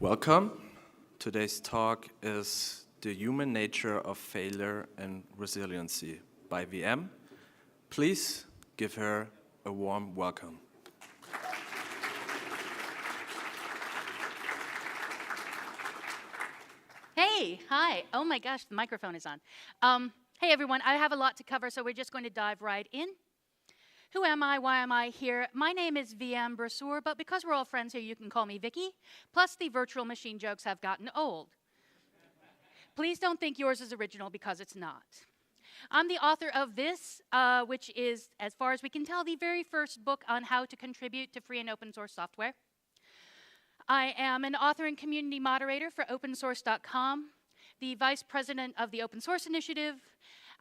Welcome. Today's talk is The Human Nature of Failure and Resiliency by VM. Please give her a warm welcome. Hey, hi. Oh my gosh, the microphone is on. Hey everyone, I have a lot to cover, so we're just going to dive right in. Who am I? Why am I here? My name is VM Brasseur, but because we're all friends here, you can call me Vicky. Plus, the virtual machine jokes have gotten old. Please don't think yours is original, because it's not. I'm the author of this, which is, as far as we can tell, the very first book on how to contribute to free and open source software. I am an author and community moderator for opensource.com, the vice president of the Open Source Initiative.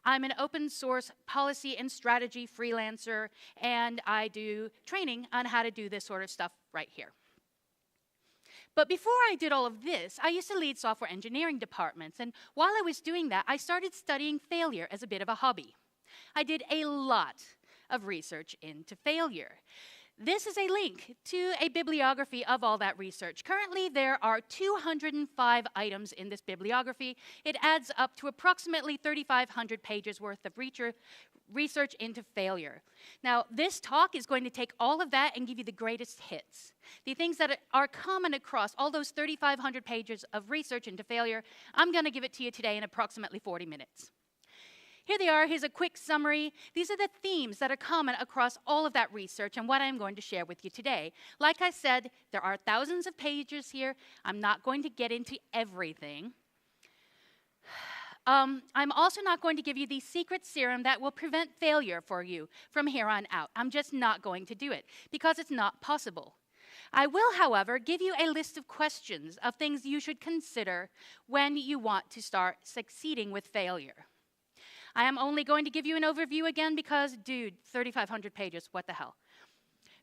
I'm an open source policy and strategy freelancer, and I do training on how to do this sort of stuff right here. But before I did all of this, I used to lead software engineering departments, and while I was doing that, I started studying failure as a bit of a hobby. I did a lot of research into failure. This is a link to a bibliography of all that research. Currently, there are 205 items in this bibliography. It adds up to approximately 3,500 pages worth of research into failure. Now, this talk is going to take all of that and give you the greatest hits. The things that are common across all those 3,500 pages of research into failure, I'm going to give it to you today in approximately 40 minutes. Here they are. Here's a quick summary. These are the themes that are common across all of that research and what I'm going to share with you today. Like I said, there are thousands of pages here. I'm not going to get into everything. I'm also not going to give you the secret serum that will prevent failure for you from here on out. I'm just not going to do it because it's not possible. I will, however, give you a list of questions of things you should consider when you want to start succeeding with failure. I am only going to give you an overview again because, dude, 3,500 pages, what the hell?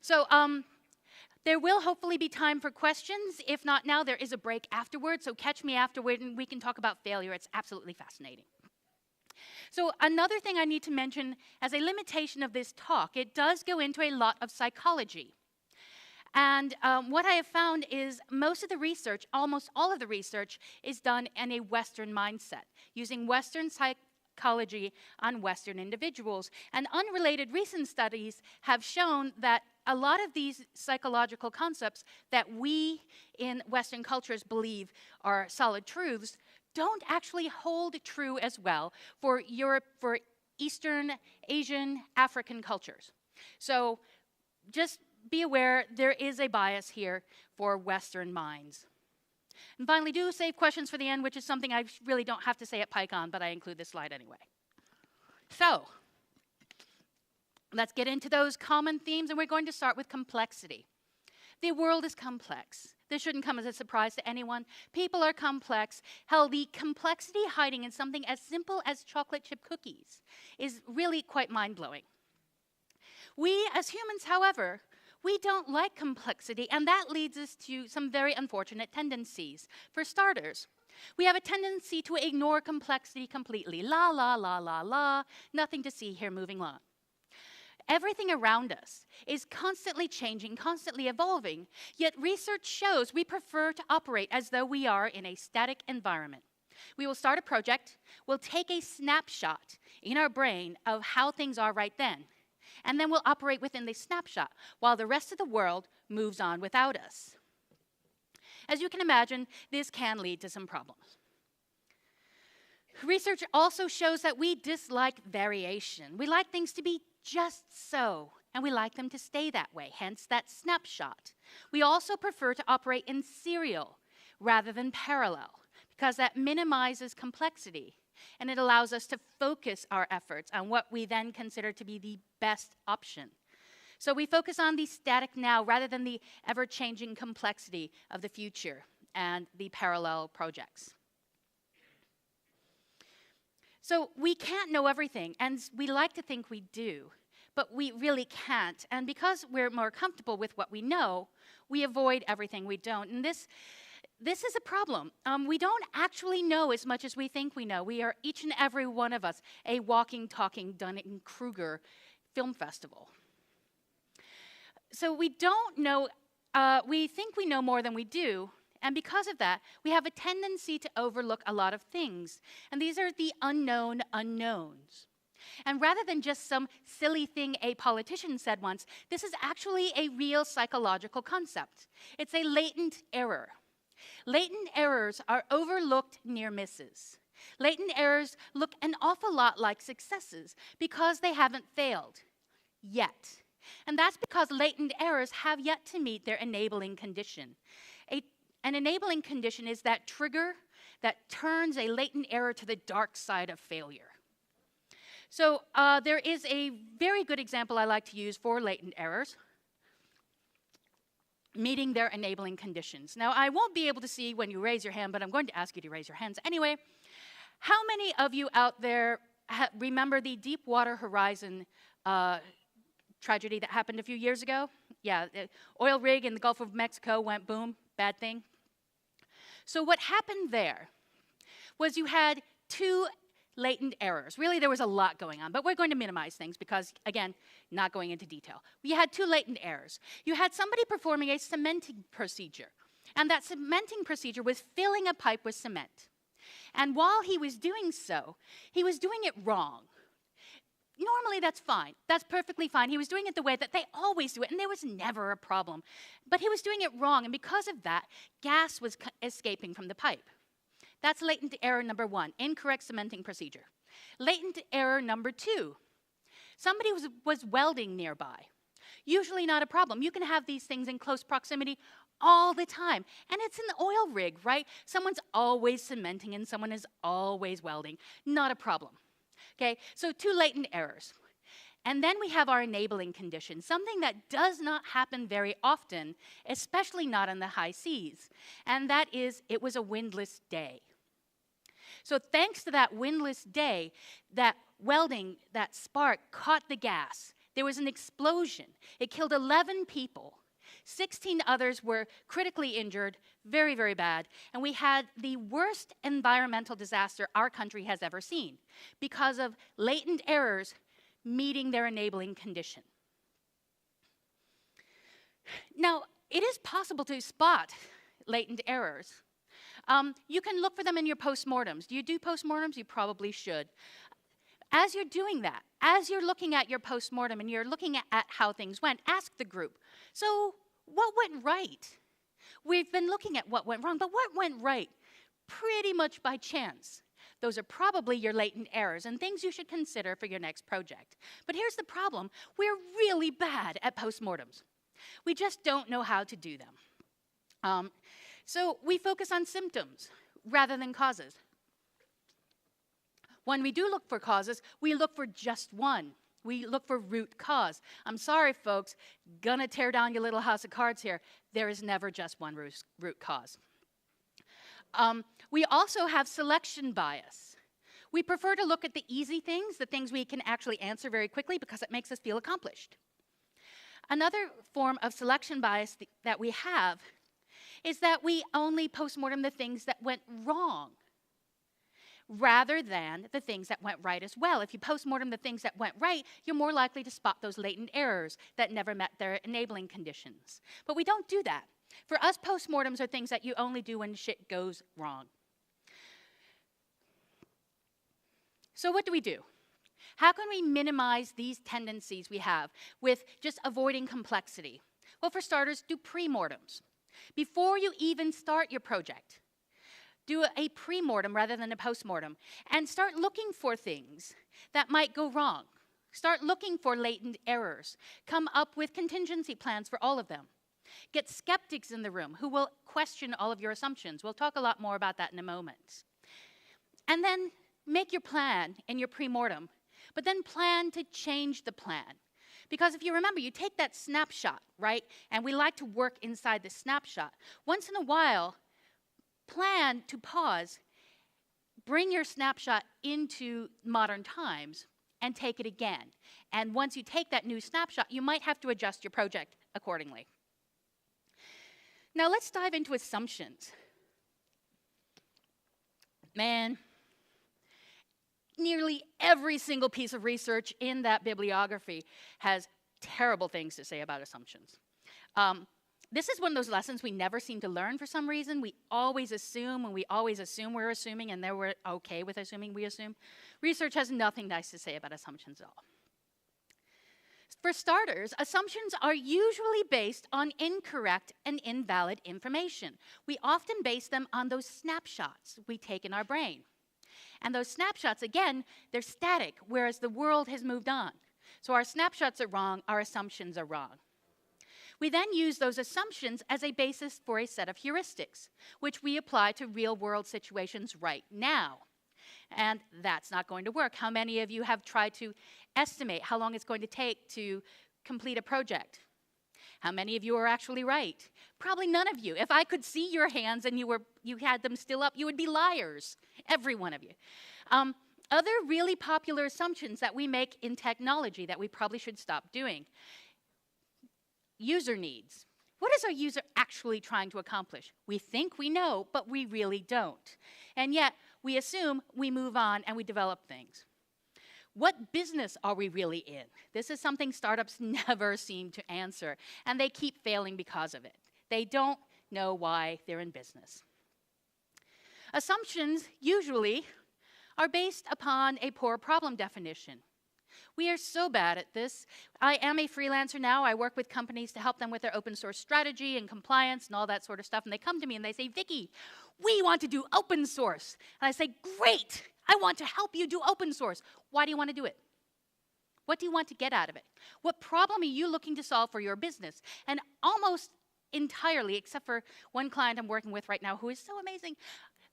So there will hopefully be time for questions. If not now, there is a break afterward, so catch me afterward and we can talk about failure. It's absolutely fascinating. So another thing I need to mention as a limitation of this talk, it does go into a lot of psychology. And what I have found is most of the research, almost all of the research, is done in a Western mindset, using Western psychology on Western individuals. And unrelated recent studies have shown that a lot of these psychological concepts that we in Western cultures believe are solid truths don't actually hold true as well for Europe, for Eastern, Asian, African cultures. So just be aware there is a bias here for Western minds. And finally, do save questions for the end, which is something I really don't have to say at PyCon, but I include this slide anyway. So, let's get into those common themes, and we're going to start with complexity. The world is complex. This shouldn't come as a surprise to anyone. People are complex. Hell, the complexity hiding in something as simple as chocolate chip cookies is really quite mind-blowing. We, as humans, however, we don't like complexity, and that leads us to some very unfortunate tendencies. For starters, we have a tendency to ignore complexity completely. La, la, la, la, la, nothing to see here, moving on. Everything around us is constantly changing, constantly evolving, yet research shows we prefer to operate as though we are in a static environment. We will start a project, we'll take a snapshot in our brain of how things are right then, and then we'll operate within the snapshot while the rest of the world moves on without us. As you can imagine, this can lead to some problems. Research also shows that we dislike variation. We like things to be just so, and we like them to stay that way, hence that snapshot. We also prefer to operate in serial rather than parallel, because that minimizes complexity. And it allows us to focus our efforts on what we then consider to be the best option. So we focus on the static now rather than the ever-changing complexity of the future and the parallel projects. So we can't know everything, and we like to think we do, but we really can't. And because we're more comfortable with what we know, we avoid everything we don't. And this is a problem. We don't actually know as much as we think we know. We are, each and every one of us, a walking, talking Dunning-Kruger film festival. So we don't know, we think we know more than we do, And because of that, we have a tendency to overlook a lot of things. And these are the unknown unknowns. And rather than just some silly thing a politician said once, this is actually a real psychological concept. It's a latent error. Latent errors are overlooked near misses. Latent errors look an awful lot like successes because they haven't failed yet. And that's because latent errors have yet to meet their enabling condition. An enabling condition is that trigger that turns a latent error to the dark side of failure. So there is a very good example I like to use for latent errors, meeting their enabling conditions. Now, I won't be able to see when you raise your hand, but I'm going to ask you to raise your hands anyway. How many of you out there remember the Deepwater Horizon tragedy that happened a few years ago? Yeah, the oil rig in the Gulf of Mexico went boom, bad thing. So what happened there was you had two latent errors. Really, there was a lot going on, but we're going to minimize things because, again, not going into detail. We had two latent errors. You had somebody performing a cementing procedure, and that cementing procedure was filling a pipe with cement. And while he was doing so, he was doing it wrong. Normally, that's fine. That's perfectly fine. He was doing it the way that they always do it, and there was never a problem. But he was doing it wrong, and because of that, gas was escaping from the pipe. That's latent error number one, incorrect cementing procedure. Latent error number two, somebody was welding nearby. Usually not a problem. You can have these things in close proximity all the time. And it's an oil rig, right? Someone's always cementing and someone is always welding. Not a problem. Okay, so two latent errors. And then we have our enabling condition, something that does not happen very often, especially not on the high seas. And that is, it was a windless day. So thanks to that windless day, that welding, that spark caught the gas. There was an explosion. It killed 11 people. 16 others were critically injured, very, very bad. And we had the worst environmental disaster our country has ever seen because of latent errors meeting their enabling condition. Now, it is possible to spot latent errors. You can look for them in your postmortems. Do you do postmortems? You probably should. As you're doing that, as you're looking at your postmortem and you're looking at how things went, ask the group, so what went right? We've been looking at what went wrong, but what went right? Pretty much by chance. Those are probably your latent errors and things you should consider for your next project. But here's the problem. We're really bad at postmortems. We just don't know how to do them. So we focus on symptoms rather than causes. When we do look for causes, we look for just one. We look for root cause. I'm sorry, folks, gonna tear down your little house of cards here. There is never just one root cause. We also have selection bias. We prefer to look at the easy things, the things we can actually answer very quickly because it makes us feel accomplished. Another form of selection bias that we have is that we only postmortem the things that went wrong rather than the things that went right as well. If you postmortem the things that went right, you're more likely to spot those latent errors that never met their enabling conditions. But we don't do that. For us, postmortems are things that you only do when shit goes wrong. So what do? How can we minimize these tendencies we have with just avoiding complexity? Well, for starters, do pre-mortems. Before you even start your project, do a pre-mortem rather than a post-mortem, and start looking for things that might go wrong. Start looking for latent errors. Come up with contingency plans for all of them. Get skeptics in the room who will question all of your assumptions. We'll talk a lot more about that in a moment. And then make your plan in your pre-mortem, but then plan to change the plan. Because if you remember, you take that snapshot, right? And we like to work inside the snapshot. Once in a while, plan to pause, bring your snapshot into modern times, and take it again. And once you take that new snapshot, you might have to adjust your project accordingly. Now let's dive into assumptions. Man, nearly every single piece of research in that bibliography has terrible things to say about assumptions. this is one of those lessons we never seem to learn for some reason. We always assume, and we always assume we're assuming, and then we're okay with assuming we assume. Research has nothing nice to say about assumptions at all. For starters, assumptions are usually based on incorrect and invalid information. We often base them on those snapshots we take in our brain. And those snapshots, again, they're static, whereas the world has moved on. So our snapshots are wrong, our assumptions are wrong. We then use those assumptions as a basis for a set of heuristics, which we apply to real-world situations right now. And that's not going to work. How many of you have tried to estimate how long it's going to take to complete a project? How many of you are actually right? Probably none of you. If I could see your hands and you had them still up, you would be liars, every one of you. Other really popular assumptions that we make in technology that we probably should stop doing. User needs. What is our user actually trying to accomplish? We think we know, but we really don't. And yet, we assume we move on and we develop things. What business are we really in? This is something startups never seem to answer, and they keep failing because of it. They don't know why they're in business. Assumptions usually are based upon a poor problem definition. We are so bad at this. I am a freelancer now. I work with companies to help them with their open source strategy and compliance and all that sort of stuff. And they come to me and they say, Vicki, we want to do open source. And I say, great, I want to help you do open source. Why do you want to do it? What do you want to get out of it? What problem are you looking to solve for your business? And almost entirely, except for one client I'm working with right now who is so amazing,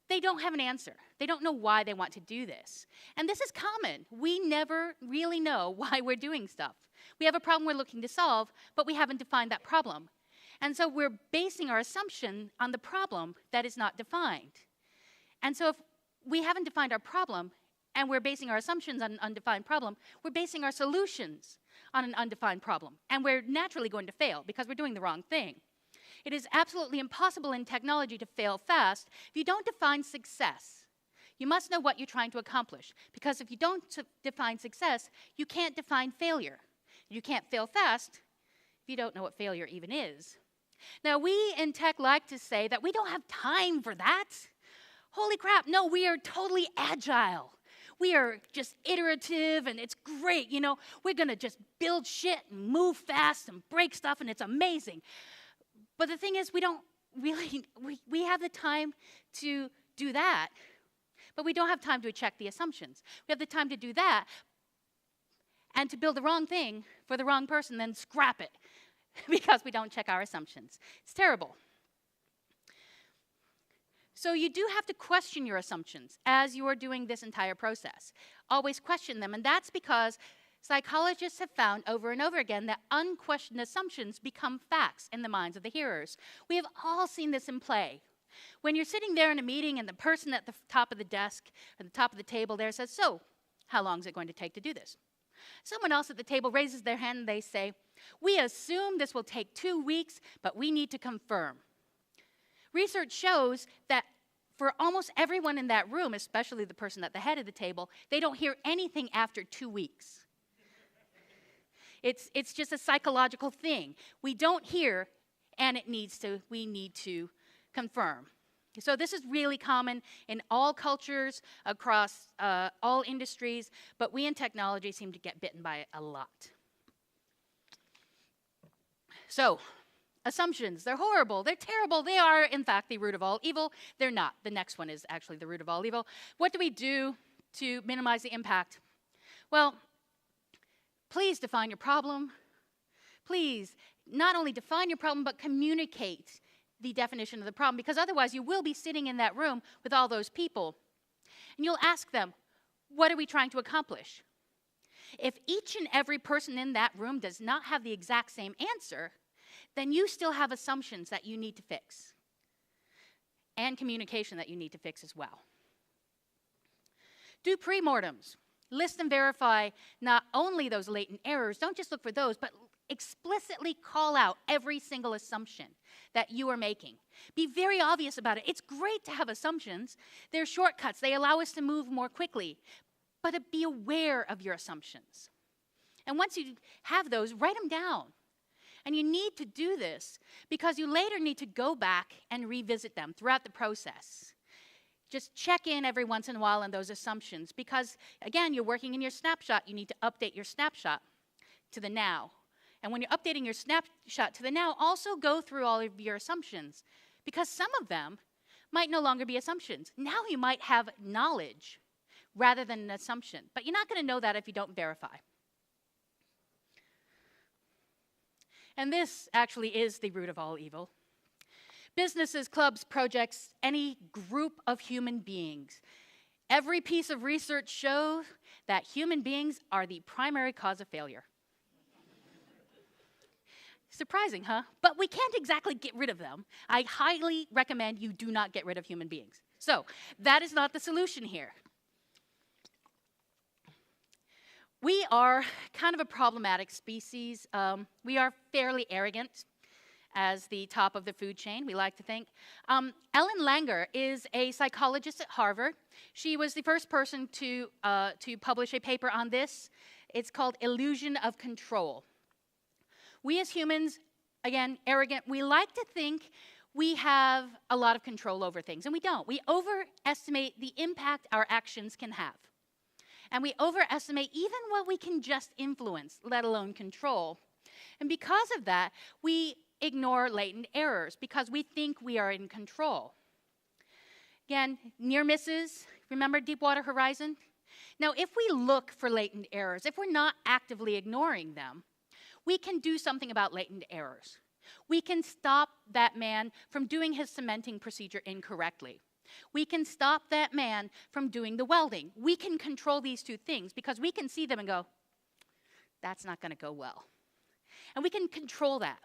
they don't have an answer. They don't know why they want to do this. And this is common. We never really know why we're doing stuff. We have a problem we're looking to solve, but we haven't defined that problem. And so we're basing our assumption on the problem that is not defined. And so if we haven't defined our problem, and we're basing our assumptions on an undefined problem, we're basing our solutions on an undefined problem. And we're naturally going to fail because we're doing the wrong thing. It is absolutely impossible in technology to fail fast if you don't define success. You must know what you're trying to accomplish, because if you don't define success, you can't define failure. You can't fail fast if you don't know what failure even is. Now, we in tech like to say that we don't have time for that. Holy crap, no, we are totally agile. We are just iterative, and it's great. You know, we're going to just build shit and move fast and break stuff, and it's amazing. But the thing is, we don't really, we have the time to do that, but we don't have time to check the assumptions. We have the time to do that and to build the wrong thing for the wrong person, then scrap it because we don't check our assumptions. It's terrible. So you do have to question your assumptions as you are doing this entire process. Always question them, and that's because psychologists have found over and over again that unquestioned assumptions become facts in the minds of the hearers. We have all seen this in play. When you're sitting there in a meeting and the person at the top of the desk or the top of the table there says, so, how long is it going to take to do this? Someone else at the table raises their hand and they say, we assume this will take 2 weeks, but we need to confirm. Research shows that for almost everyone in that room, especially the person at the head of the table, they don't hear anything after 2 weeks. It's just a psychological thing. We don't hear, and we need to confirm. So this is really common in all cultures, across all industries, but we in technology seem to get bitten by it a lot. So, assumptions, they're horrible, they're terrible, they are in fact the root of all evil. They're not. The next one is actually the root of all evil. What do we do to minimize the impact? Well, please define your problem. Please, not only define your problem, but communicate the definition of the problem, because otherwise you will be sitting in that room with all those people, and you'll ask them, what are we trying to accomplish? If each and every person in that room does not have the exact same answer, then you still have assumptions that you need to fix, and communication that you need to fix as well. Do pre-mortems. List and verify not only those latent errors, don't just look for those, but explicitly call out every single assumption that you are making. Be very obvious about it. It's great to have assumptions. They're shortcuts. They allow us to move more quickly. But be aware of your assumptions. And once you have those, write them down. And you need to do this because you later need to go back and revisit them throughout the process. Just check in every once in a while on those assumptions because, again, you're working in your snapshot. You need to update your snapshot to the now. And when you're updating your snapshot to the now, also go through all of your assumptions because some of them might no longer be assumptions. Now you might have knowledge rather than an assumption. But you're not going to know that if you don't verify. And this actually is the root of all evil. Businesses, clubs, projects, any group of human beings. Every piece of research shows that human beings are the primary cause of failure. Surprising, huh? But we can't exactly get rid of them. I highly recommend you do not get rid of human beings. So that is not the solution here. We are kind of a problematic species. We are fairly arrogant as the top of the food chain, we like to think. Ellen Langer is a psychologist at Harvard. She was the first person to publish a paper on this. It's called Illusion of Control. We as humans, again, arrogant, we like to think we have a lot of control over things, and we don't. We overestimate the impact our actions can have. And we overestimate even what we can just influence, let alone control. And because of that, we ignore latent errors because we think we are in control. Again, near misses, remember Deepwater Horizon? Now, if we look for latent errors, if we're not actively ignoring them, we can do something about latent errors. We can stop that man from doing his cementing procedure incorrectly. We can stop that man from doing the welding. We can control these two things because we can see them and go, that's not going to go well. And we can control that.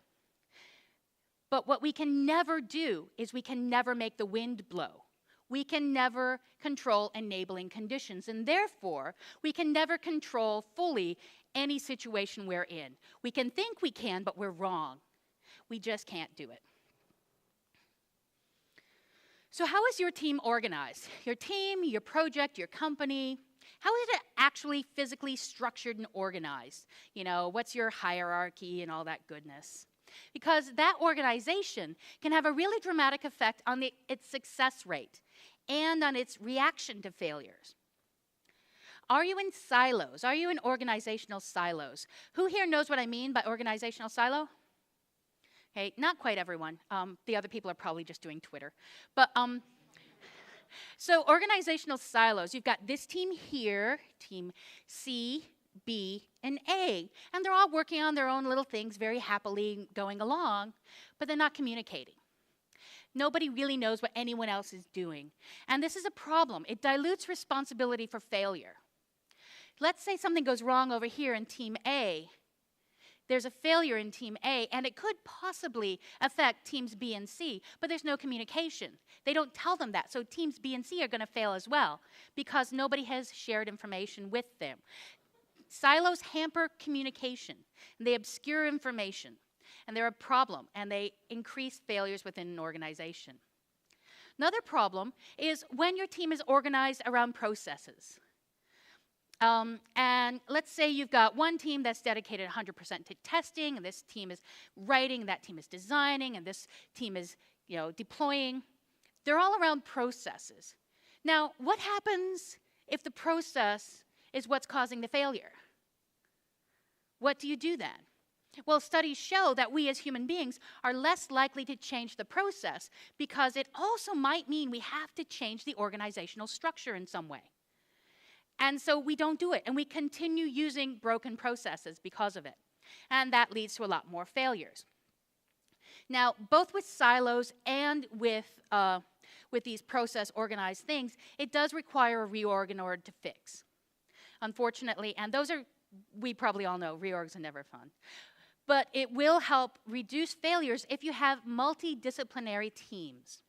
But what we can never do is we can never make the wind blow. We can never control enabling conditions, and therefore, we can never control fully any situation we're in. We can think we can, but we're wrong. We just can't do it. So how is your team organized? Your team, your project, your company, how is it actually physically structured and organized? You know, what's your hierarchy and all that goodness? Because that organization can have a really dramatic effect on its success rate and on its reaction to failures. Are you in silos? Are you in organizational silos? Who here knows what I mean by organizational silo? Okay, not quite everyone. The other people are probably just doing Twitter. But so organizational silos, you've got this team here, team C, B, and A. And they're all working on their own little things, very happily going along, but they're not communicating. Nobody really knows what anyone else is doing. And this is a problem. It dilutes responsibility for failure. Let's say something goes wrong over here in team A. There's a failure in team A, and it could possibly affect teams B and C, but there's no communication. They don't tell them that, so teams B and C are going to fail as well because nobody has shared information with them. Silos hamper communication, and they obscure information, and they're a problem, and they increase failures within an organization. Another problem is when your team is organized around processes. And let's say you've got one team that's dedicated 100% to testing, and this team is writing, and that team is designing, and this team is, deploying. They're all around processes. Now, what happens if the process is what's causing the failure? What do you do then? Well, studies show that we as human beings are less likely to change the process because it also might mean we have to change the organizational structure in some way. And so we don't do it, and we continue using broken processes because of it. And that leads to a lot more failures. Now, both with silos and with these process-organized things, it does require a reorg in order to fix. Unfortunately, and those are, we probably all know, reorgs are never fun. But it will help reduce failures if you have multidisciplinary teams,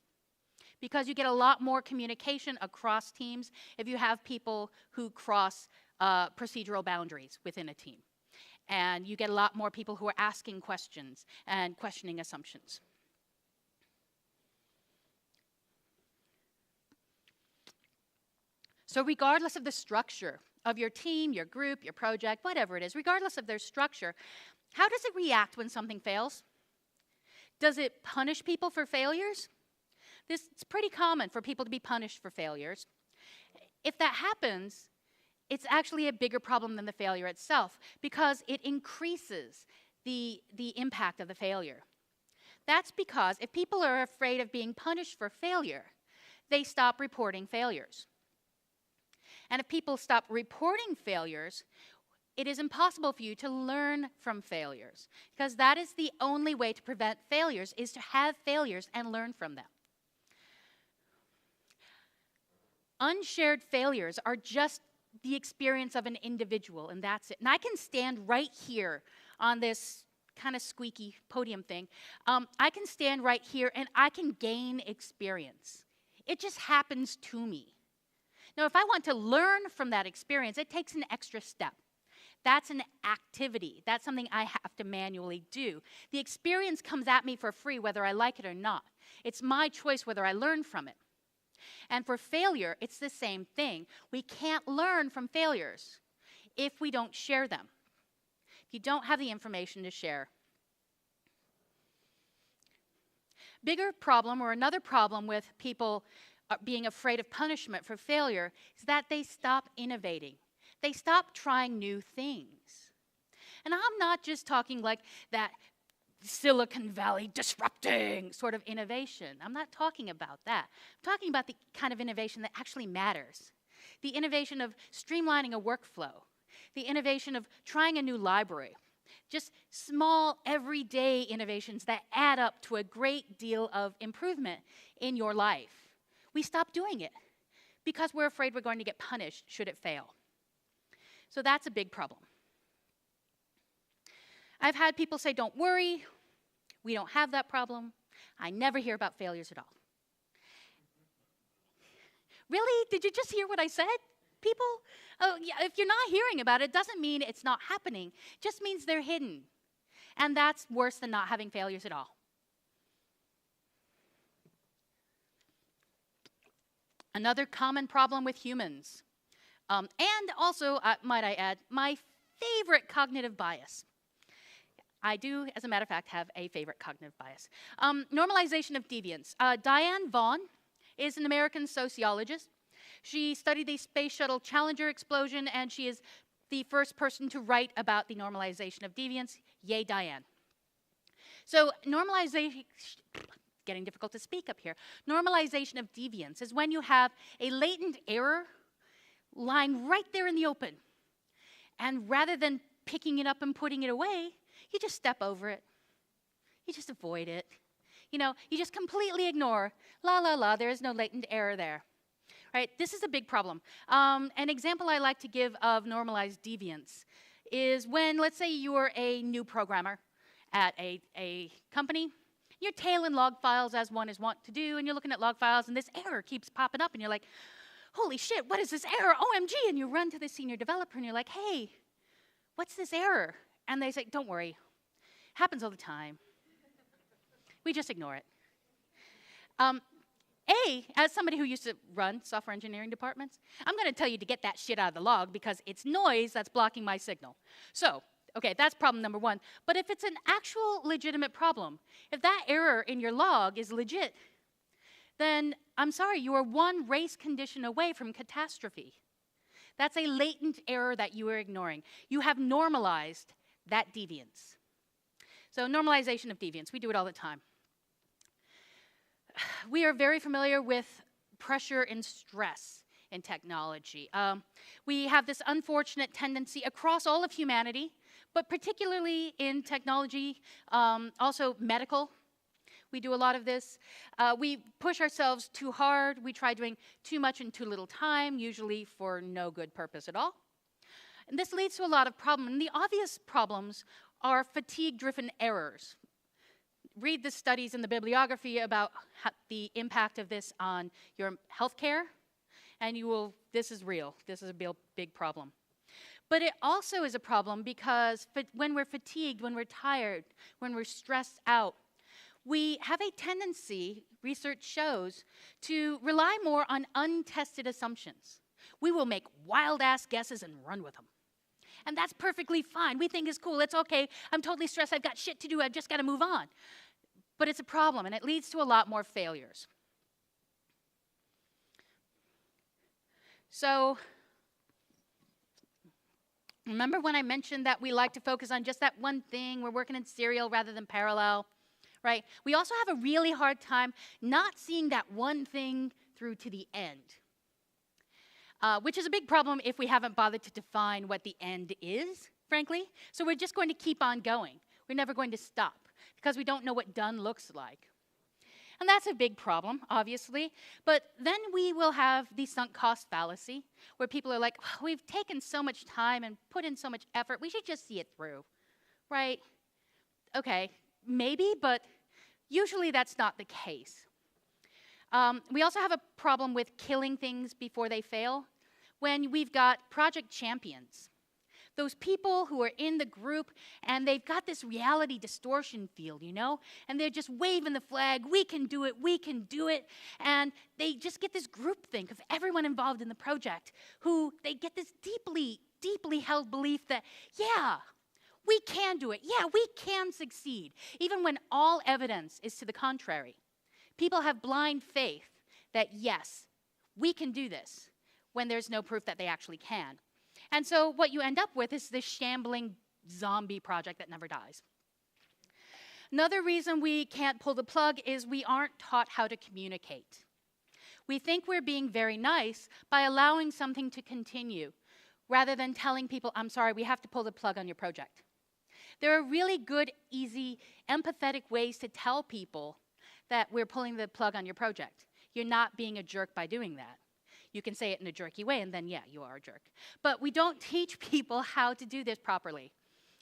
because you get a lot more communication across teams if you have people who cross procedural boundaries within a team. And you get a lot more people who are asking questions and questioning assumptions. So regardless of the structure of your team, your group, your project, whatever it is, regardless of their structure, How does it react when something fails? Does it punish people for failures? It's pretty common for people to be punished for failures. If that happens, it's actually a bigger problem than the failure itself because it increases the impact of the failure. That's because if people are afraid of being punished for failure, they stop reporting failures. And if people stop reporting failures, it is impossible for you to learn from failures because that is the only way to prevent failures is to have failures and learn from them. Unshared failures are just the experience of an individual, and that's it. And I can stand right here on this kind of squeaky podium thing. I can stand right here and I can gain experience. It just happens to me. Now, if I want to learn from that experience, it takes an extra step. That's an activity. That's something I have to manually do. The experience comes at me for free whether I like it or not. It's my choice whether I learn from it. And for failure, it's the same thing. We can't learn from failures if we don't share them, if you don't have the information to share. Bigger problem, or another problem with people being afraid of punishment for failure, is that they stop innovating. They stop trying new things. And I'm not just talking like that Silicon Valley disrupting sort of innovation. I'm not talking about that. I'm talking about the kind of innovation that actually matters. The innovation of streamlining a workflow. The innovation of trying a new library. Just small, everyday innovations that add up to a great deal of improvement in your life. We stop doing it because we're afraid we're going to get punished should it fail. So that's a big problem. I've had people say, don't worry, we don't have that problem. I never hear about failures at all. Really? Did you just hear what I said, people? Oh, yeah, if you're not hearing about it, doesn't mean it's not happening. It just means they're hidden. And that's worse than not having failures at all. Another common problem with humans, and also, might I add, my favorite cognitive bias. I do, as a matter of fact, have a favorite cognitive bias. Normalization of deviance. Diane Vaughan is an American sociologist. She studied the Space Shuttle Challenger explosion, and she is the first person to write about the normalization of deviance. Yay, Diane. So normalization, getting difficult to speak up here. Normalization of deviance is when you have a latent error lying right there in the open. And rather than picking it up and putting it away, you just step over it. You just avoid it. You know, you just completely ignore, la, la, la, there is no latent error there. Right? This is a big problem. An example I like to give of normalized deviance is when, let's say you are a new programmer at a company. You're tailing log files as one is wont to do, and you're looking at log files, and this error keeps popping up, and you're like, holy shit, what is this error? OMG, and you run to the senior developer, and you're like, hey, what's this error? And they say, don't worry, happens all the time. We just ignore it. As somebody who used to run software engineering departments, I'm going to tell you to get that shit out of the log because it's noise that's blocking my signal. So, okay, that's problem number one. But if it's an actual legitimate problem, if that error in your log is legit, then I'm sorry, you are one race condition away from catastrophe. That's a latent error that you are ignoring. You have normalized that deviance. So normalization of deviance, we do it all the time. We are very familiar with pressure and stress in technology. We have this unfortunate tendency across all of humanity, but particularly in technology, also medical. We do a lot of this. We push ourselves too hard. We try doing too much in too little time, usually for no good purpose at all. And this leads to a lot of problems. And the obvious problems are fatigue-driven errors. Read the studies in the bibliography about the impact of this on your healthcare, and you will, this is real. This is a big problem. But it also is a problem because when we're fatigued, when we're tired, when we're stressed out, we have a tendency, research shows, to rely more on untested assumptions. We will make wild-ass guesses and run with them. And that's perfectly fine. We think it's cool. It's okay. I'm totally stressed. I've got shit to do. I've just got to move on. But it's a problem, and it leads to a lot more failures. So, remember when I mentioned that we like to focus on just that one thing? We're working in serial rather than parallel, right? We also have a really hard time not seeing that one thing through to the end, which is a big problem if we haven't bothered to define what the end is, frankly. So we're just going to keep on going. We're never going to stop because we don't know what done looks like. And that's a big problem, obviously. But then we will have the sunk cost fallacy, where people are like, oh, we've taken so much time and put in so much effort, we should just see it through, right? Okay, maybe, but usually that's not the case. We also have a problem with killing things before they fail when we've got project champions. Those people who are in the group and they've got this reality distortion field, you know? And they're just waving the flag, we can do it, we can do it. And they just get this groupthink of everyone involved in the project who they get this deeply, deeply held belief that, yeah, we can do it. Yeah, we can succeed. Even when all evidence is to the contrary. People have blind faith that, yes, we can do this when there's no proof that they actually can. And so what you end up with is this shambling zombie project that never dies. Another reason we can't pull the plug is we aren't taught how to communicate. We think we're being very nice by allowing something to continue, rather than telling people, I'm sorry, we have to pull the plug on your project. There are really good, easy, empathetic ways to tell people that we're pulling the plug on your project. You're not being a jerk by doing that. You can say it in a jerky way, and then, yeah, you are a jerk. But we don't teach people how to do this properly.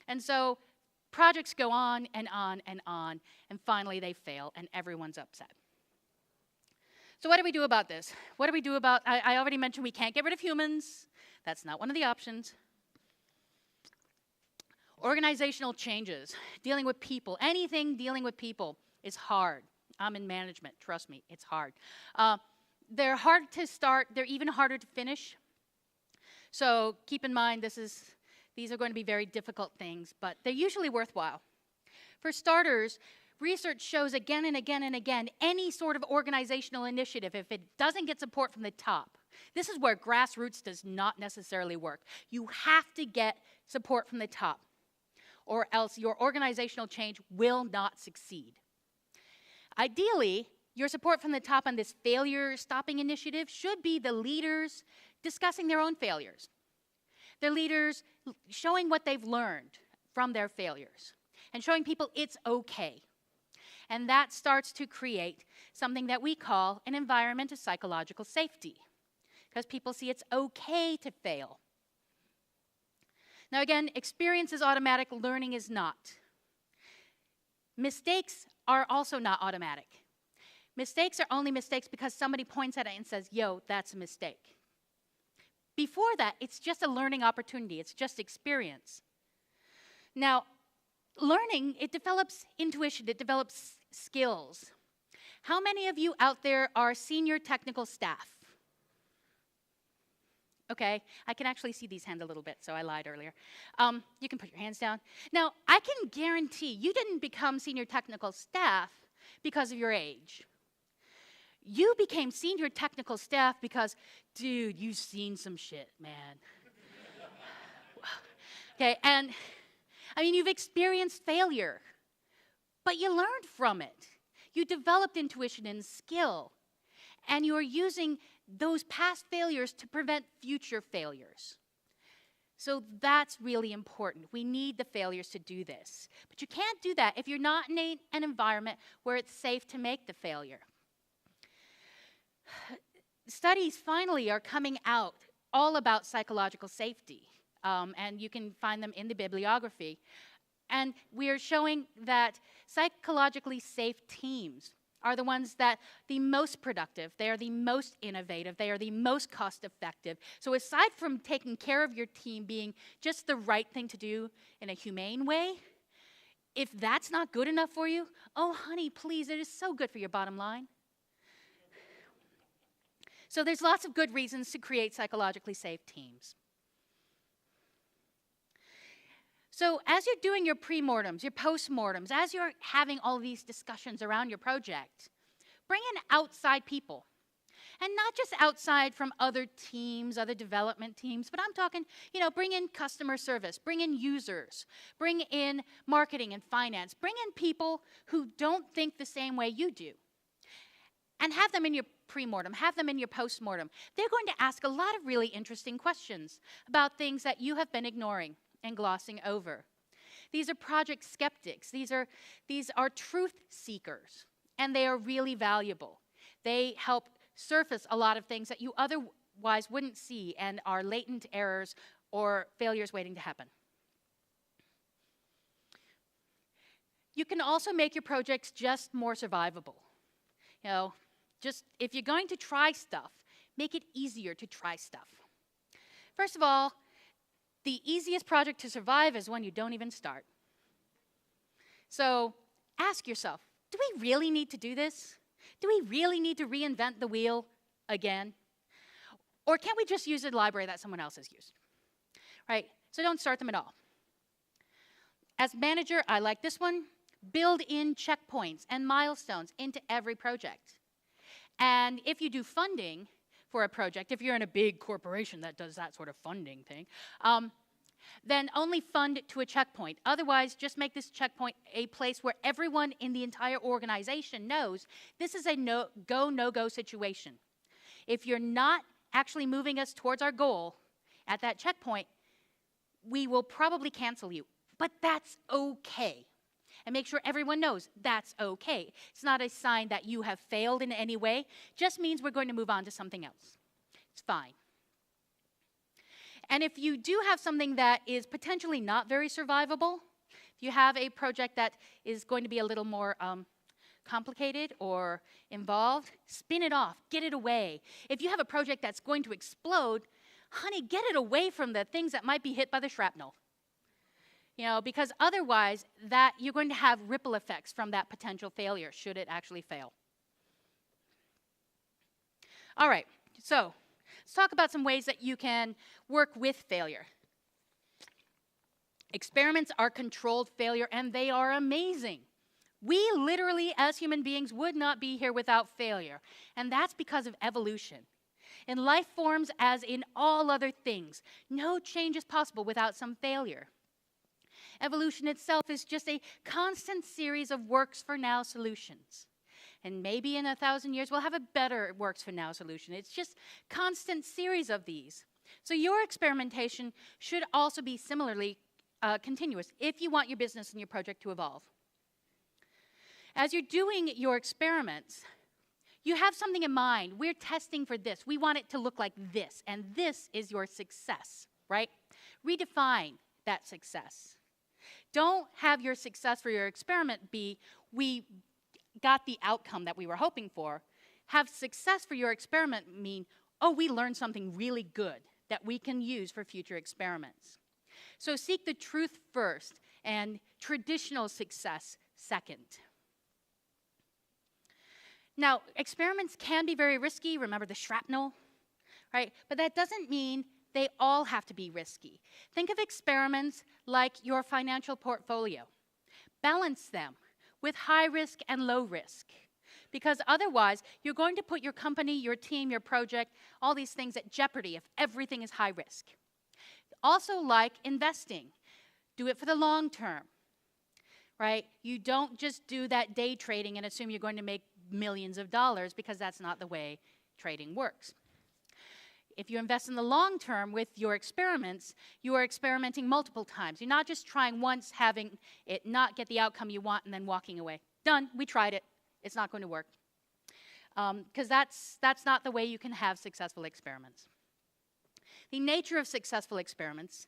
And so projects go on and on and on, and finally they fail, and everyone's upset. So what do we do about this? What do we do about, I already mentioned we can't get rid of humans. That's not one of the options. Organizational changes, dealing with people, anything dealing with people is hard. I'm in management, trust me, it's hard. They're hard to start, they're even harder to finish. So keep in mind these are going to be very difficult things, but they're usually worthwhile. For starters, research shows again and again and again, any sort of organizational initiative, if it doesn't get support from the top, this is where grassroots does not necessarily work. You have to get support from the top, or else your organizational change will not succeed. Ideally, your support from the top on this failure stopping initiative should be the leaders discussing their own failures. The leaders showing what they've learned from their failures and showing people it's okay. And that starts to create something that we call an environment of psychological safety, because people see it's okay to fail. Now again, experience is automatic, learning is not. Mistakes are also not automatic. Mistakes are only mistakes because somebody points at it and says, yo, that's a mistake. Before that, it's just a learning opportunity. It's just experience. Now, learning, it develops intuition. It develops skills. How many of you out there are senior technical staff? Okay, I can actually see these hands a little bit, so I lied earlier. You can put your hands down. Now, I can guarantee you didn't become senior technical staff because of your age. You became senior technical staff because, dude, you've seen some shit, man. Okay, and I mean, you've experienced failure, but you learned from it. You developed intuition and skill, and you're using those past failures to prevent future failures. So that's really important. We need the failures to do this. But you can't do that if you're not in an environment where it's safe to make the failure. Studies finally are coming out all about psychological safety, and you can find them in the bibliography. And we are showing that psychologically safe teams are the ones that the most productive, they are the most innovative, they are the most cost effective. So aside from taking care of your team being just the right thing to do in a humane way, if that's not good enough for you, oh honey, please, it is so good for your bottom line. So there's lots of good reasons to create psychologically safe teams. So as you're doing your pre-mortems, your post-mortems, as you're having all these discussions around your project, bring in outside people. And not just outside from other teams, other development teams, but I'm talking, bring in customer service, bring in users, bring in marketing and finance, bring in people who don't think the same way you do. And have them in your pre-mortem, have them in your post-mortem. They're going to ask a lot of really interesting questions about things that you have been ignoring and glossing over. These are project skeptics. These are truth seekers, and they are really valuable. They help surface a lot of things that you otherwise wouldn't see and are latent errors or failures waiting to happen. You can also make your projects just more survivable. Just if you're going to try stuff, make it easier to try stuff. First of all, the easiest project to survive is one you don't even start. So ask yourself, do we really need to do this? Do we really need to reinvent the wheel again? Or can't we just use a library that someone else has used? Right? So don't start them at all. As manager, I like this one. Build in checkpoints and milestones into every project. And if you do funding for a project, if you're in a big corporation that does that sort of funding thing, then only fund to a checkpoint. Otherwise, just make this checkpoint a place where everyone in the entire organization knows this is a go, no-go situation. If you're not actually moving us towards our goal at that checkpoint, we will probably cancel you. But that's okay. And make sure everyone knows that's okay. It's not a sign that you have failed in any way. Just means we're going to move on to something else. It's fine. And if you do have something that is potentially not very survivable, if you have a project that is going to be a little more complicated or involved, spin it off, get it away. If you have a project that's going to explode, honey, get it away from the things that might be hit by the shrapnel. Because otherwise, you're going to have ripple effects from that potential failure, should it actually fail. All right, so let's talk about some ways that you can work with failure. Experiments are controlled failure, and they are amazing. We literally, as human beings, would not be here without failure, and that's because of evolution. In life forms, as in all other things, no change is possible without some failure. Evolution itself is just a constant series of works-for-now solutions. And maybe in 1,000 years, we'll have a better works-for-now solution. It's just constant series of these. So your experimentation should also be similarly continuous if you want your business and your project to evolve. As you're doing your experiments, you have something in mind. We're testing for this. We want it to look like this, and this is your success, right? Redefine that success. Don't have your success for your experiment be, we got the outcome that we were hoping for. Have success for your experiment mean, oh, we learned something really good that we can use for future experiments. So seek the truth first and traditional success second. Now, experiments can be very risky. Remember the shrapnel, right? But that doesn't mean they all have to be risky. Think of experiments like your financial portfolio. Balance them with high risk and low risk, because otherwise you're going to put your company, your team, your project, all these things at jeopardy if everything is high risk. Also like investing. Do it for the long term, right? You don't just do that day trading and assume you're going to make millions of dollars, because that's not the way trading works. If you invest in the long term with your experiments, you are experimenting multiple times. You're not just trying once, having it not get the outcome you want, and then walking away. Done, we tried it. It's not going to work. Because that's not the way you can have successful experiments. The nature of successful experiments,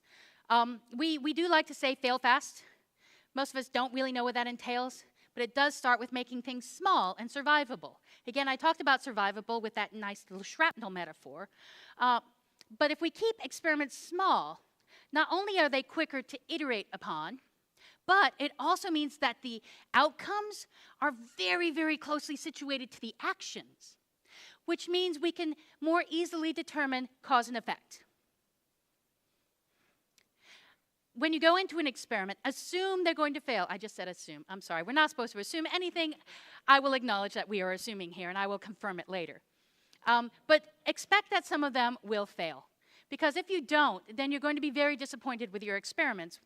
we do like to say fail fast. Most of us don't really know what that entails, but it does start with making things small and survivable. Again, I talked about survivable with that nice little shrapnel metaphor. But if we keep experiments small, not only are they quicker to iterate upon, but it also means that the outcomes are very, very closely situated to the actions, which means we can more easily determine cause and effect. when you go into an experiment, assume they're going to fail. I just said assume. I'm sorry. We're not supposed to assume anything. I will acknowledge that we are assuming here, and I will confirm it later. But expect that some of them will fail. Because if you don't, then you're going to be very disappointed with your experiments.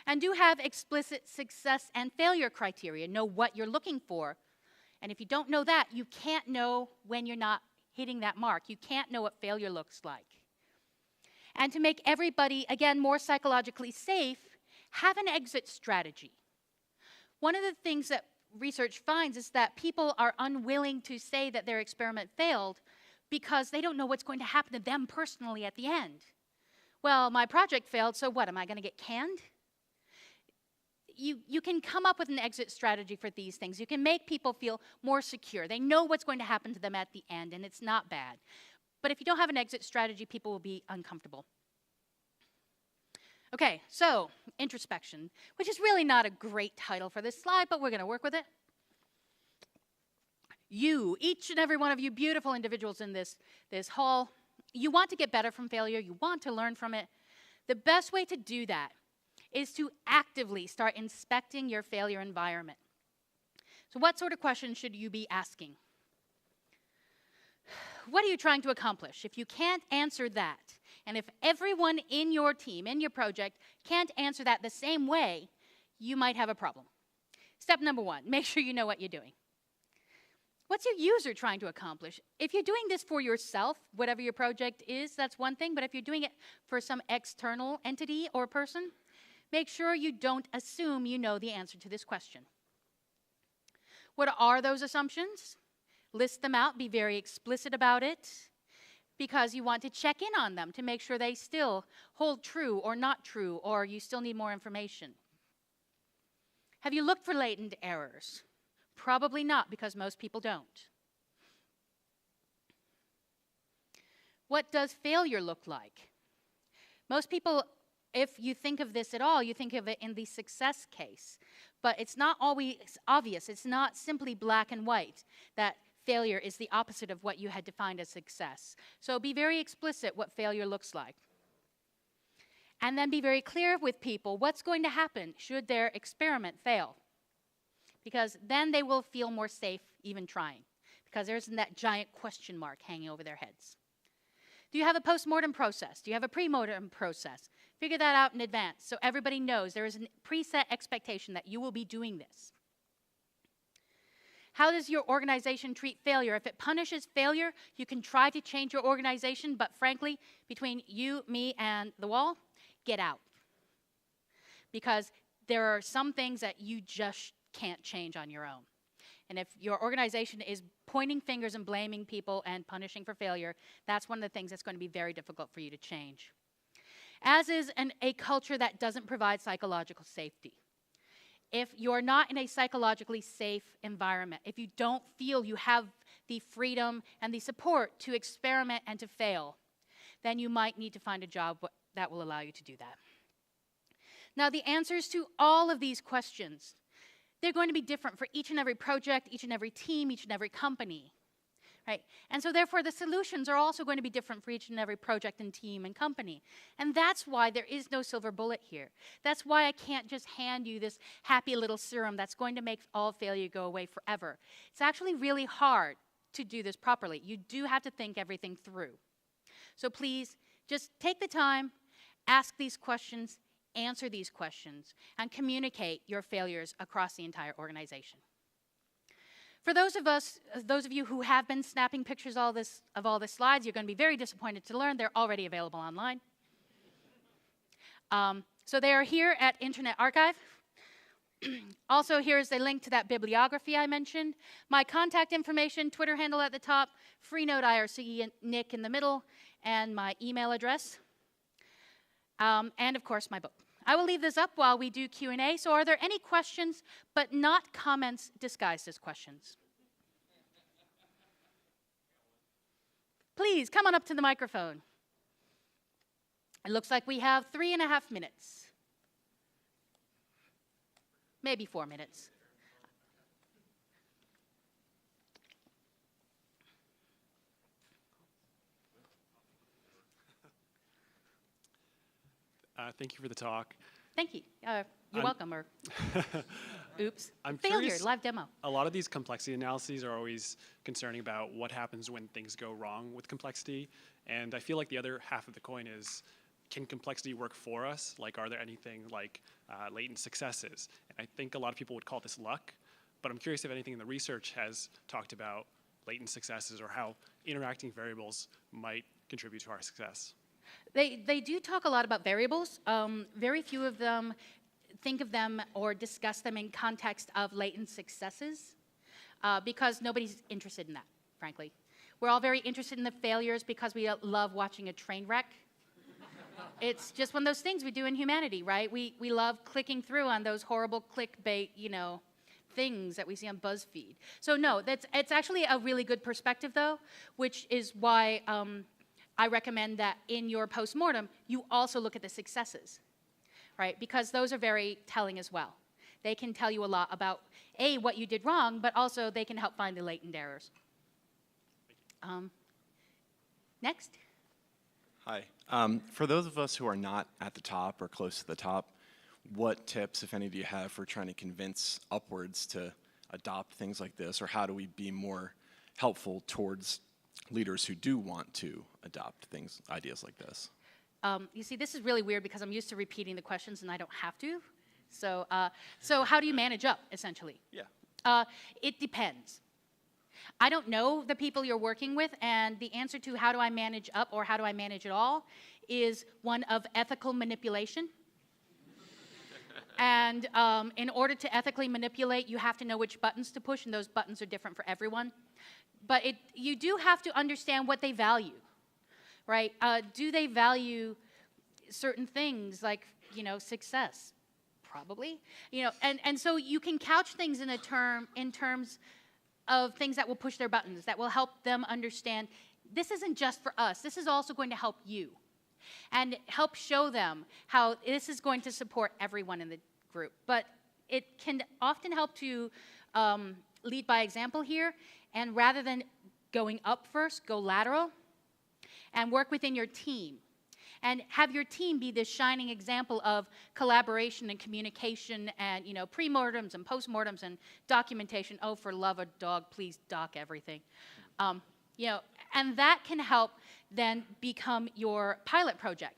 And do have explicit success and failure criteria. Know what you're looking for. And if you don't know that, you can't know when you're not hitting that mark. You can't know what failure looks like. And to make everybody, again, more psychologically safe, have an exit strategy. One of the things that research finds is that people are unwilling to say that their experiment failed because they don't know what's going to happen to them personally at the end. Well, my project failed, so what? Am I going to get canned? You can come up with an exit strategy for these things. You can make people feel more secure. They know what's going to happen to them at the end, and it's not bad. But if you don't have an exit strategy, people will be uncomfortable. Okay, so introspection, which is really not a great title for this slide, but we're going to work with it. You, each and every one of you beautiful individuals in this hall, you want to get better from failure. You want to learn from it. The best way to do that is to actively start inspecting your failure environment. So what sort of questions should you be asking? What are you trying to accomplish? If you can't answer that, and if everyone in your team, in your project, can't answer that the same way, you might have a problem. Step number 1, make sure you know what you're doing. What's your user trying to accomplish? If you're doing this for yourself, whatever your project is, that's one thing, but if you're doing it for some external entity or person, make sure you don't assume you know the answer to this question. What are those assumptions? List them out, be very explicit about it, because you want to check in on them to make sure they still hold true or not true, or you still need more information. Have you looked for latent errors? Probably not, because most people don't. What does failure look like? Most people, if you think of this at all, you think of it in the success case. But it's not always obvious. It's not simply black and white, that failure is the opposite of what you had defined as success. So be very explicit what failure looks like. And then be very clear with people what's going to happen should their experiment fail. Because then they will feel more safe even trying. Because there isn't that giant question mark hanging over their heads. Do you have a postmortem process? Do you have a premortem process? Figure that out in advance so everybody knows there is a preset expectation that you will be doing this. How does your organization treat failure? If it punishes failure, you can try to change your organization, but frankly, between you, me, and the wall, get out. Because there are some things that you just can't change on your own. And if your organization is pointing fingers and blaming people and punishing for failure, that's one of the things that's going to be very difficult for you to change. As is a culture that doesn't provide psychological safety. If you're not in a psychologically safe environment, if you don't feel you have the freedom and the support to experiment and to fail, then you might need to find a job that will allow you to do that. Now, the answers to all of these questions, they're going to be different for each and every project, each and every team, each and every company. Right? And so therefore the solutions are also going to be different for each and every project and team and company. And that's why there is no silver bullet here. That's why I can't just hand you this happy little serum that's going to make all failure go away forever. It's actually really hard to do this properly. You do have to think everything through. So please just take the time, ask these questions, answer these questions, and communicate your failures across the entire organization. For those of you who have been snapping pictures of all the slides, you're going to be very disappointed to learn they're already available online. So they are here at Internet Archive. Also, here's a link to that bibliography I mentioned. My contact information, Twitter handle at the top, Freenode IRC Nick in the middle, and my email address. And of course, my book. I will leave this up while we do Q&A. So are there any questions, but not comments disguised as questions? Please, come on up to the microphone. It looks like we have 3.5 minutes. Maybe 4 minutes. Thank you for the talk. Thank you. You're welcome, or oops. I'm Failure, curious, live demo. a lot of these complexity analyses are always concerning about what happens when things go wrong with complexity. And I feel like the other half of the coin is, can complexity work for us? Like, are there anything like latent successes? And I think a lot of people would call this luck, but I'm curious if anything in the research has talked about latent successes or how interacting variables might contribute to our success. They do talk a lot about variables. Very few of them think of them or discuss them in context of latent successes because nobody's interested in that, frankly. We're all very interested in the failures because we love watching a train wreck. It's just one of those things we do in humanity, right? We love clicking through on those horrible clickbait, things that we see on BuzzFeed. So no, it's actually a really good perspective, though, which is why I recommend that in your postmortem, you also look at the successes, right? Because those are very telling as well. They can tell you a lot about, A, what you did wrong, but also they can help find the latent errors. Next. Hi. For those of us who are not at the top or close to the top, what tips, if any, do you have for trying to convince upwards to adopt things like this, or how do we be more helpful towards leaders who do want to adopt ideas like this? You see, this is really weird because I'm used to repeating the questions and I don't have to. So how do you manage up, essentially? Yeah. It depends. I don't know the people you're working with, and the answer to how do I manage up or how do I manage it all is one of ethical manipulation. And in order to ethically manipulate, you have to know which buttons to push, and those buttons are different for everyone. But you do have to understand what they value, right? Do they value certain things like, success? Probably. And so you can couch things in terms of things that will push their buttons, that will help them understand this isn't just for us, this is also going to help you. And help show them how this is going to support everyone in the group. But it can often help to lead by example here, and rather than going up first, go lateral, and work within your team. And have your team be this shining example of collaboration and communication and, pre-mortems and post-mortems and documentation. Oh, for love of dog, please doc everything. And that can help then become your pilot project.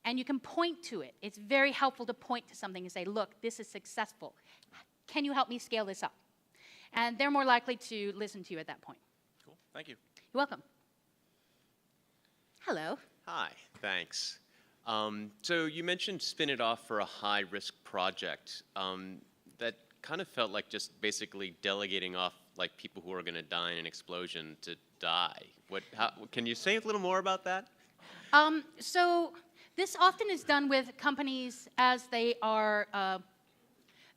And you can point to it. It's very helpful to point to something and say, look, this is successful. Can you help me scale this up? And they're more likely to listen to you at that point. Cool. Thank you. You're welcome. Hello. Hi, thanks. So you mentioned spin it off for a high-risk project. That kind of felt like just basically delegating off like people who are going to die in an explosion to die. Can you say a little more about that? So this often is done with companies as they are,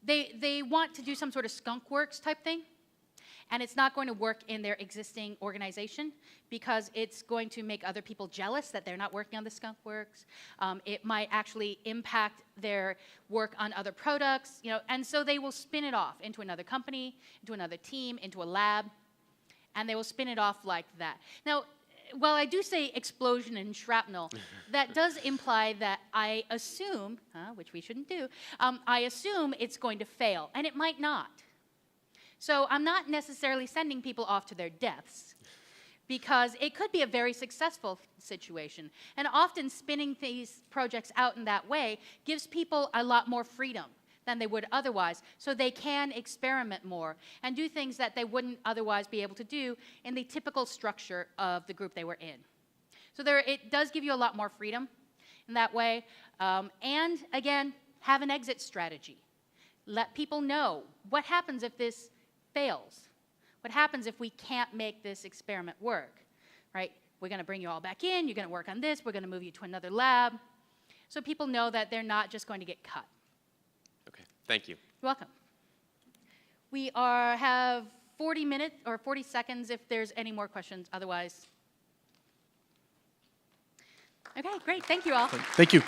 they want to do some sort of skunk works type thing. And it's not going to work in their existing organization because it's going to make other people jealous that they're not working on the skunk works. It might actually impact their work on other products, and so they will spin it off into another company, into another team, into a lab, and they will spin it off like that. Now, while I do say explosion and shrapnel, that does imply that I assume, which we shouldn't do, I assume it's going to fail, and it might not. So I'm not necessarily sending people off to their deaths because it could be a very successful situation. And often spinning these projects out in that way gives people a lot more freedom than they would otherwise, so they can experiment more and do things that they wouldn't otherwise be able to do in the typical structure of the group they were in. So it does give you a lot more freedom in that way. And again, have an exit strategy. Let people know what happens if this fails. What happens if we can't make this experiment work, right? We're going to bring you all back in, you're going to work on this, we're going to move you to another lab. So people know that they're not just going to get cut. Okay, thank you. You're welcome. We have 40 minutes or 40 seconds if there's any more questions, otherwise. Okay, great, thank you all. Thank you.